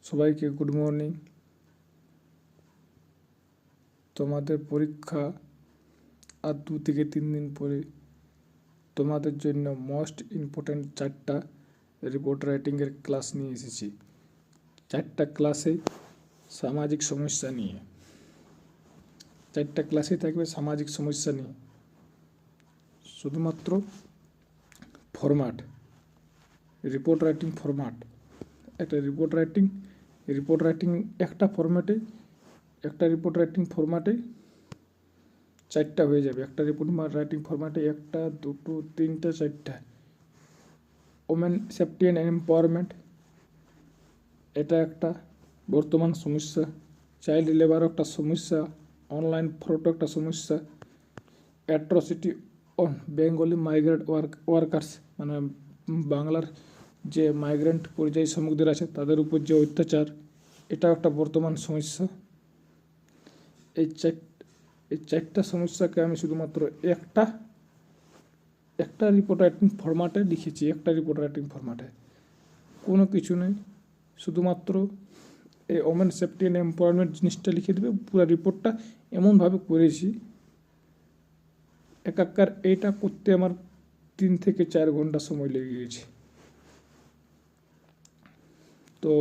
সবাইকে good morning. তোমাদের পরীক্ষা আর 2 থেকে 3 দিন পরে তোমাদের জন্য মোস্ট ইম্পর্ট্যান্ট 4টা রিপোর্ট রাইটিংয়ের ক্লাস নিয়ে এসেছি। 4টা ক্লাসে সামাজিক সমস্যা নিয়ে, 4টা ক্লাসে থাকবে সামাজিক সমস্যা নিয়ে। শুধুমাত্র ফরম্যাট, রিপোর্ট রাইটিং ফরম্যাট, একটা রিপোর্ট রাইটিং একটা ফরম্যাটে, একটা রিপোর্ট রাইটিং ফরম্যাটে 4টা হয়ে যাবে। একটা রিপোর্ট রাইটিং ফরম্যাটে 1টা 2টো 3টা 4টা। ওমেন সেফটি অ্যান্ড এম্পাওয়ারমেন্ট, এটা একটা বর্তমান সমস্যা। চাইল্ড লেবার একটা সমস্যা, অনলাইন ফ্রড একটা সমস্যা। Atrocity on Bengali migrant workers, মানে বাংলার যে মাইগ্রেন্ট পরিযায়ী শ্রমিকদের আছে তাদের উপর যে অত্যাচার, এটাও একটা বর্তমান সমস্যা। এই 4টা সমস্যাকে আমি শুধুমাত্র একটা রিপোর্ট রাইটিং ফরম্যাটে লিখেছি। একটা রিপোর্ট রাইটিং ফরম্যাটে, কোনো কিছু নেই। শুধুমাত্র এই ওমেন সেফটি অ্যান্ড এম্পাওয়ারমেন্ট জিনিসটা লিখে দেবে। পুরো রিপোর্টটা এমনভাবে করেছি, একাকার এইটা করতে আমার 3 থেকে 4 ঘন্টা সময় লেগে গেছে। তো